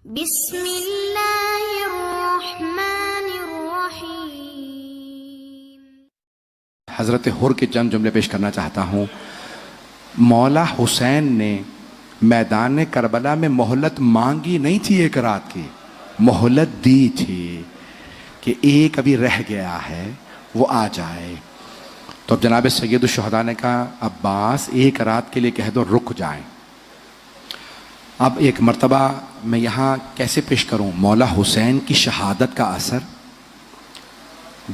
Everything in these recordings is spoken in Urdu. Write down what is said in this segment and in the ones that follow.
بسم اللہ الرحمن الرحیم۔ حضرت حر کے چند جملے پیش کرنا چاہتا ہوں۔ مولا حسین نے میدان کربلا میں مہلت مانگی نہیں تھی، ایک رات کی مہلت دی تھی کہ ایک ابھی رہ گیا ہے وہ آ جائے۔ تو اب جناب سید الشہداء نے کہا عباس ایک رات کے لیے کہہ دو رک جائیں۔ اب ایک مرتبہ میں یہاں کیسے پیش کروں؟ مولا حسین کی شہادت کا اثر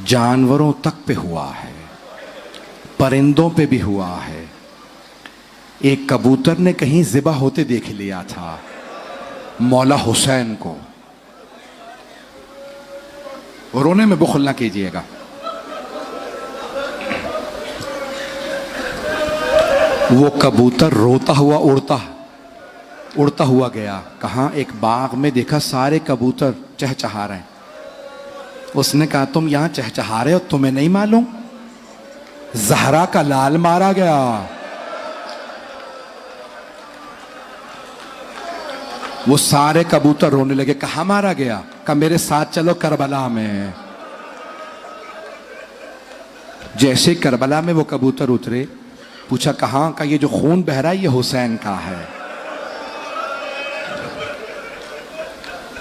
جانوروں تک پہ ہوا ہے، پرندوں پہ بھی ہوا ہے۔ ایک کبوتر نے کہیں ذبح ہوتے دیکھ لیا تھا مولا حسین کو۔ رونے میں بخل نہ کیجیے گا۔ وہ کبوتر روتا ہوا اڑتا ہوا گیا، کہاں ایک باغ میں دیکھا سارے کبوتر چہچہا رہے ہیں۔ اس نے کہا تم یہاں چہچہا رہے ہو، تمہیں نہیں معلوم زہرا کا لال مارا گیا۔ وہ سارے کبوتر رونے لگے، کہاں مارا گیا؟ کہا میرے ساتھ چلو کربلا میں۔ جیسے کربلا میں وہ کبوتر اترے، پوچھا کہاں کا؟ یہ جو خون بہ رہا ہے یہ حسین کا ہے۔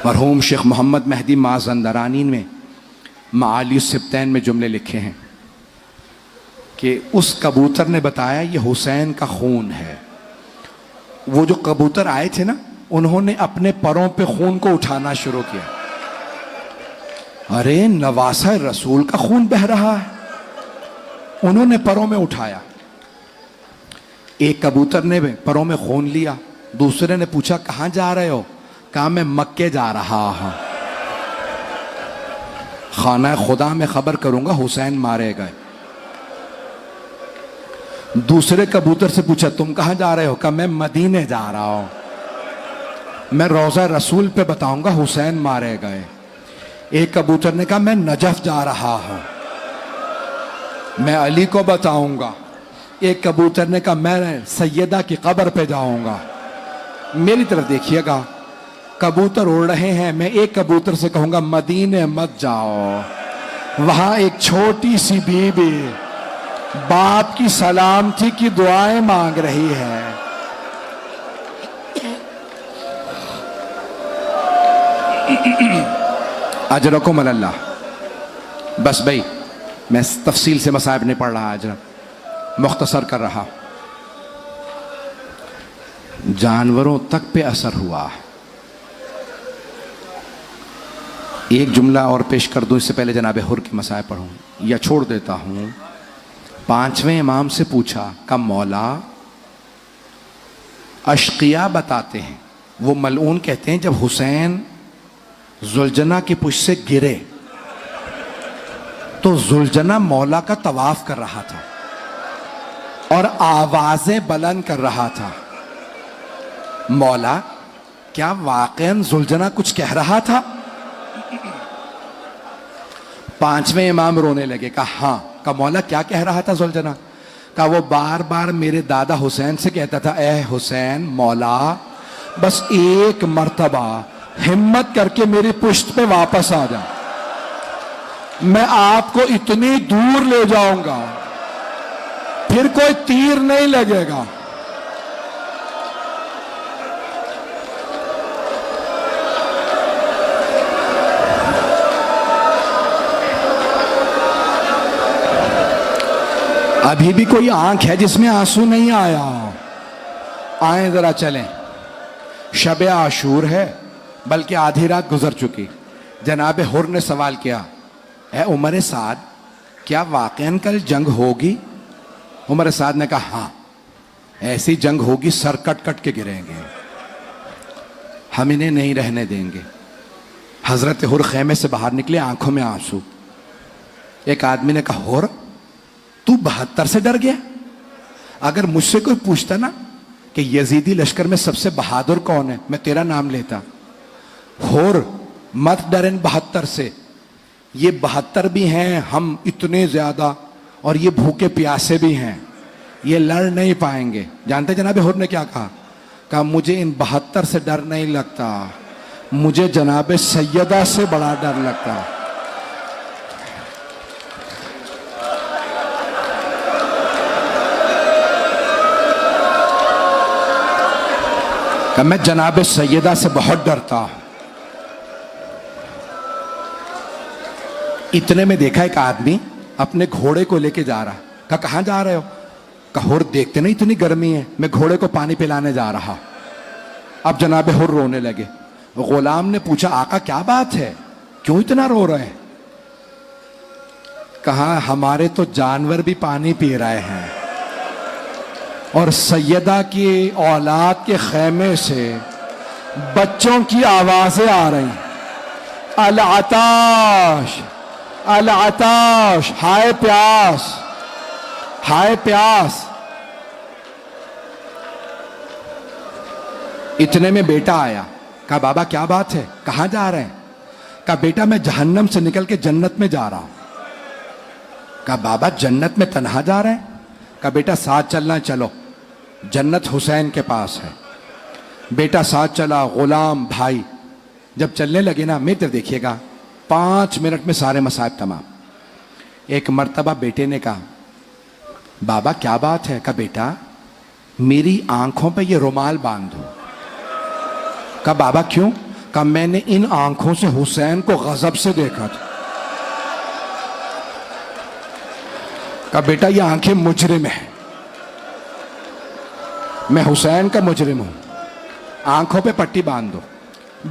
مرحوم شیخ محمد مہدی مازندرانی میں معالی السبتین میں جملے لکھے ہیں کہ اس کبوتر نے بتایا یہ حسین کا خون ہے۔ وہ جو کبوتر آئے تھے نا، انہوں نے اپنے پروں پہ خون کو اٹھانا شروع کیا۔ ارے نواسہ رسول کا خون بہ رہا ہے، انہوں نے پروں میں اٹھایا۔ ایک کبوتر نے پروں میں خون لیا، دوسرے نے پوچھا کہاں جا رہے ہو؟ کہا میں مکے جا رہا ہوں، خانہ خدا میں خبر کروں گا حسین مارے گئے۔ دوسرے کبوتر سے پوچھا تم کہاں جا رہے ہو؟ کہا میں مدینے جا رہا ہوں، میں روضہ رسول پہ بتاؤں گا حسین مارے گئے۔ ایک کبوتر نے کہا میں نجف جا رہا ہوں، میں علی کو بتاؤں گا۔ ایک کبوتر نے کہا میں سیدہ کی قبر پہ جاؤں گا۔ میری طرف دیکھیے گا، کبوتر اڑ رہے ہیں، میں ایک کبوتر سے کہوں گا مدینے مت جاؤ، وہاں ایک چھوٹی سی بی بی باپ کی سلامتی کی دعائیں مانگ رہی ہے۔ اجرکم اللہ۔ بس بھائی میں تفصیل سے مصائب نہیں پڑھ رہا، اجر مختصر کر رہا۔ جانوروں تک پہ اثر ہوا۔ ایک جملہ اور پیش کر دوں، اس سے پہلے جناب حر کے مصائب پڑھوں یا چھوڑ دیتا ہوں۔ پانچویں امام سے پوچھا کہ مولا اشقیاء بتاتے ہیں، وہ ملعون کہتے ہیں جب حسین ذوالجنہ کی پشت سے گرے تو ذوالجنہ مولا کا طواف کر رہا تھا اور آوازیں بلند کر رہا تھا۔ مولا کیا واقعاً ذوالجنہ کچھ کہہ رہا تھا؟ پانچویں امام رونے لگے، کہا ہاں۔ کہا مولا کیا کہہ رہا تھا ذوالجنہ؟ کہا وہ بار بار میرے دادا حسین سے کہتا تھا اے حسین مولا بس ایک مرتبہ ہمت کر کے میری پشت پہ واپس آ جا، میں آپ کو اتنی دور لے جاؤں گا پھر کوئی تیر نہیں لگے گا۔ ابھی بھی کوئی آنکھ ہے جس میں آنسو نہیں آیا؟ آئیں ذرا چلیں۔ شب عاشور ہے، بلکہ آدھی رات گزر چکی۔ جناب حر نے سوال کیا اے عمر سعد کیا واقعاً کل جنگ ہوگی؟ عمر سعد نے کہا ہاں ایسی جنگ ہوگی سر کٹ کٹ کے گریں گے، ہم انہیں نہیں رہنے دیں گے۔ حضرت حر خیمے سے باہر نکلے، آنکھوں میں آنسو۔ ایک آدمی نے کہا حر تو 72 سے ڈر گیا؟ اگر مجھ سے کوئی پوچھتا نا کہ یزیدی لشکر میں سب سے بہادر کون ہے، میں تیرا نام لیتا۔ حر مت ڈرن 72 سے، یہ 72 بھی ہیں ہم اتنے زیادہ، اور یہ بھوکے پیاسے بھی ہیں، یہ لڑ نہیں پائیں گے۔ جانتے جناب حر نے کیا کہا؟ کہا مجھے ان 72 سے ڈر نہیں لگتا، مجھے جناب سیدہ سے بڑا ڈر لگتا ہے. کہ میں جناب سیدہ سے بہت ڈرتا ہوں. اتنے میں دیکھا ایک آدمی اپنے گھوڑے کو لے کے جا رہا. کہا کہاں جا رہے ہو؟ کہا حر دیکھتے نہیں اتنی گرمی ہے, میں گھوڑے کو پانی پلانے جا رہا. اب جناب حر رونے لگے. غلام نے پوچھا آقا کیا بات ہے, کیوں اتنا رو رہے ہیں؟ کہا ہمارے تو جانور بھی پانی پی رہے ہیں اور سیدہ کی اولاد کے خیمے سے بچوں کی آوازیں آ رہی ہیں. العطاش العطاش, ہائے پیاس ہائے پیاس. اتنے میں بیٹا آیا. کہا بابا کیا بات ہے, کہاں جا رہے ہیں؟ کہا بیٹا میں جہنم سے نکل کے جنت میں جا رہا ہوں. کہا بابا جنت میں تنہا جا رہے ہیں؟ کہا بیٹا ساتھ چلنا, چلو جنت حسین کے پاس ہے. بیٹا ساتھ چلا. غلام بھائی جب چلنے لگے نا, میری طرف دیکھیے گا, 5 منٹ میں سارے مصائب تمام. ایک مرتبہ بیٹے نے کہا بابا کیا بات ہے؟ کہا بیٹا میری آنکھوں پہ یہ رومال باندھ دو. کہا بابا کیوں؟ کہا میں نے ان آنکھوں سے حسین کو غضب سے دیکھا تھا. کہا بیٹا یہ آنکھیں مجرم ہیں, میں حسین کا مجرم ہوں, آنکھوں پہ پٹی باندھ دو.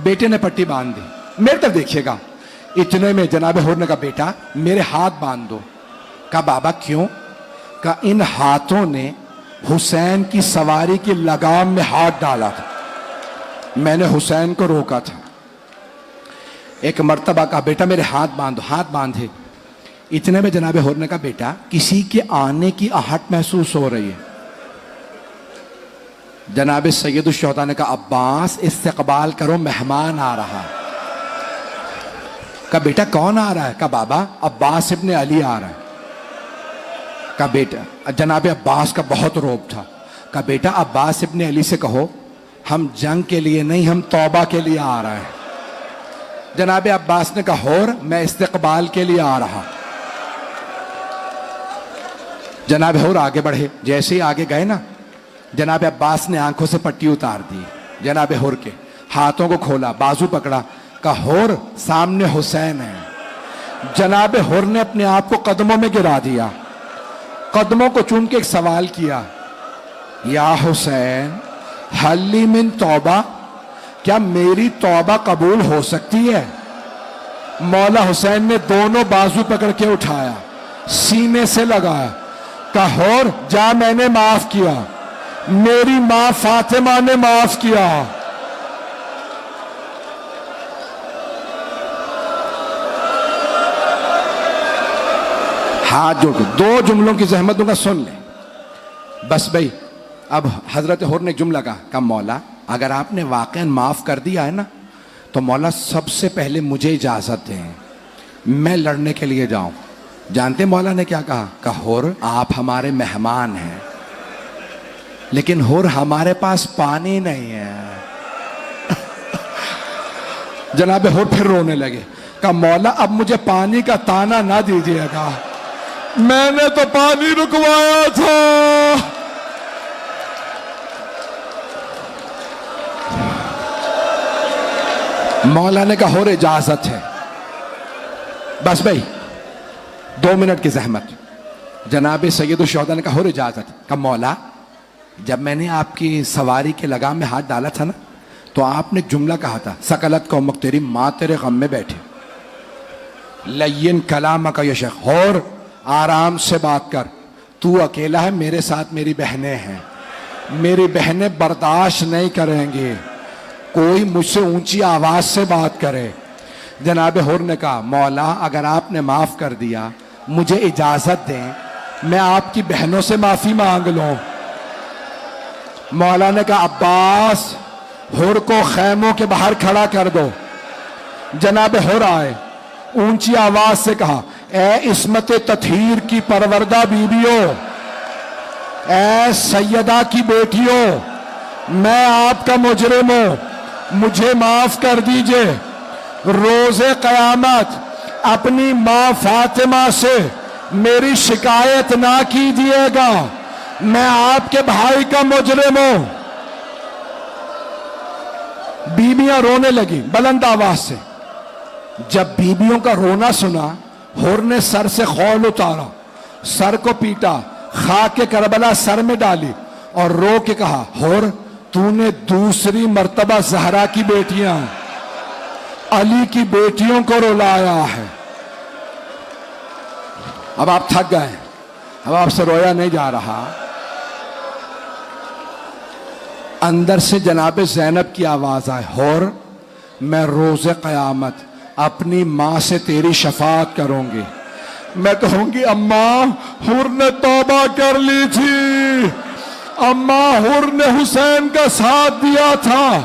بیٹے نے پٹی باندھ دی. میرے طرف دیکھیے گا. اتنے میں جناب حر نے کہا بیٹا میرے ہاتھ باندھ دو. کہا بابا کیوں؟ کہا ان ہاتھوں نے حسین کی سواری کی لگام میں ہاتھ ڈالا تھا, میں نے حسین کو روکا تھا. ایک مرتبہ کہا بیٹا میرے ہاتھ باندھو. ہاتھ باندھے. اتنے میں جناب حر نے کہا بیٹا کسی کے آنے کی آہٹ محسوس ہو رہی ہے. جناب سید الشہداء نے کہا عباس استقبال کرو, مہمان آ رہا. کہا بیٹا کون آ رہا ہے؟ کہا بابا عباس ابن علی آ رہا ہے. کہا بیٹا جناب عباس کا بہت روب تھا. کہا بیٹا عباس ابن علی سے کہو ہم جنگ کے لیے نہیں, ہم توبہ کے لیے آ رہے ہیں. جناب عباس نے کہا حور میں استقبال کے لیے آ رہا. جناب حور آگے بڑھے. جیسے ہی آگے گئے نا, جناب عباس نے آنکھوں سے پٹی اتار دی. جناب حور کے ہاتھوں کو کھولا, بازو پکڑا. کہا حور سامنے حسین ہے. جناب حور نے اپنے آپ کو قدموں میں گرا دیا. قدموں کو چوم کے ایک سوال کیا, یا حسین حل لی من توبہ, کیا میری توبہ قبول ہو سکتی ہے؟ مولا حسین نے دونوں بازو پکڑ کے اٹھایا, سینے سے لگایا. کہا حور جا میں نے معاف کیا, میری ماں فاطمہ نے معاف کیا. ہاتھ جوڑ کے 2 جملوں کی زحمت دوں گا, سن لیں بس بھائی. اب حضرت حر نے جملہ کہا مولا اگر آپ نے واقعاً معاف کر دیا ہے نا تو مولا سب سے پہلے مجھے اجازت دیں, میں لڑنے کے لیے جاؤں. جانتے مولا نے کیا کہا؟ کہا حر آپ ہمارے مہمان ہیں لیکن حر ہمارے پاس پانی نہیں ہے. جناب حر پھر رونے لگے. کہا مولا اب مجھے پانی کا تانا نہ دیجیے گا, میں نے تو پانی رکوایا تھا. مولا نے کہا حر اجازت ہے. بس بھائی 2 منٹ کی زحمت. جناب سید الشہداء نے کہا حر اجازت. کہا مولا جب میں نے آپ کی سواری کے لگام میں ہاتھ ڈالا تھا نا تو آپ نے جملہ کہا تھا سکلت قومک, تیری ماں تیرے غم میں بیٹھے. لین کلامک یا شیخ, حر آرام سے بات کر, تو اکیلا ہے, میرے ساتھ میری بہنیں ہیں, میری بہنیں برداشت نہیں کریں گی کوئی مجھ سے اونچی آواز سے بات کرے. جناب حر نے کہا مولا اگر آپ نے معاف کر دیا مجھے اجازت دیں میں آپ کی بہنوں سے معافی مانگ لوں. مولا نے کہا عباس حر کو خیموں کے باہر کھڑا کر دو. جناب حر آئے, اونچی آواز سے کہا اے عصمت تطہیر کی پروردہ بیویوں, اے سیدہ کی بیٹیوں, میں آپ کا مجرم ہوں, مجھے معاف کر دیجئے، روز قیامت اپنی ماں فاطمہ سے میری شکایت نہ کیجیے گا، میں آپ کے بھائی کا مجرم ہوں۔ بیویاں رونے لگی بلند آواز سے۔ جب بیویوں کا رونا سنا، حور نے سر سے خول اتارا، سر کو پیٹا، خاک کربلا سر میں ڈالی اور رو کے کہا، حور تو نے دوسری مرتبہ زہرا کی بیٹیاں علی کی بیٹیوں کو رلایا ہے۔ اب آپ تھک گئے، اب آپ سے رویا نہیں جا رہا۔ اندر سے جناب زینب کی آواز آئے، حور میں روز قیامت اپنی ماں سے تیری شفاعت کروں گی، میں کہوں گی اماں حور نے توبہ کر لی تھی، اماں حور نے حسین کا ساتھ دیا تھا۔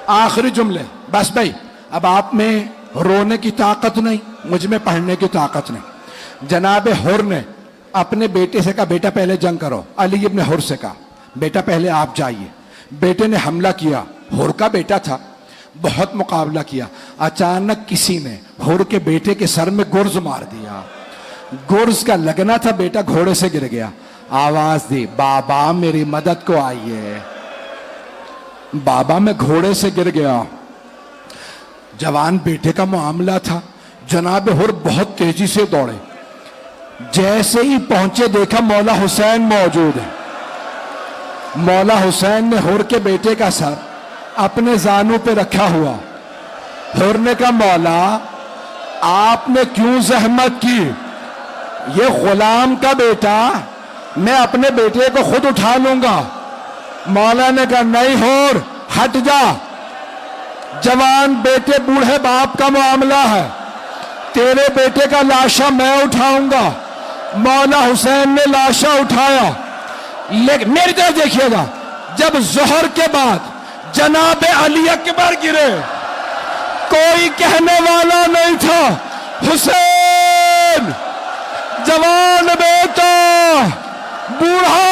آخری جملے، بس بھائی اب آپ میں رونے کی طاقت نہیں، مجھ میں پڑھنے کی طاقت نہیں۔ جناب حور نے اپنے بیٹے سے کہا، بیٹا پہلے جنگ کرو۔ علی ابن حر سے کہا، بیٹا پہلے آپ جائیے۔ بیٹے نے حملہ کیا، حور کا بیٹا تھا، بہت مقابلہ کیا، اچانک کسی نے حور کے بیٹے کے سر میں گرز مار دیا، گرز کا لگنا تھا، بیٹا گھوڑے سے گر گیا۔ آواز دی، بابا میری مدد کو آئیے۔ بابا میں گھوڑے سے گر گیا۔ جوان بیٹے کا معاملہ تھا، جناب حور بہت تیزی سے دوڑے، جیسے ہی پہنچے دیکھا مولا حسین موجود ہے۔ مولا حسین نے حور کے بیٹے کا سر اپنے زانوں پہ رکھا ہوا۔ حور نے کہا، مولا آپ نے کیوں زحمت کی، یہ غلام کا بیٹا، میں اپنے بیٹے کو خود اٹھا لوں گا۔ مولا نے کہا، نہیں حور ہٹ جا، جوان بیٹے بوڑھے باپ کا معاملہ ہے، تیرے بیٹے کا لاشا میں اٹھاؤں گا۔ مولا حسین نے لاشا اٹھایا، لیکن میری طرف دیکھیے گا، جب ظہر کے بعد جناب علی اکبر گرے، کوئی کہنے والا نہیں تھا، حسین جوان بیٹا، بوڑھا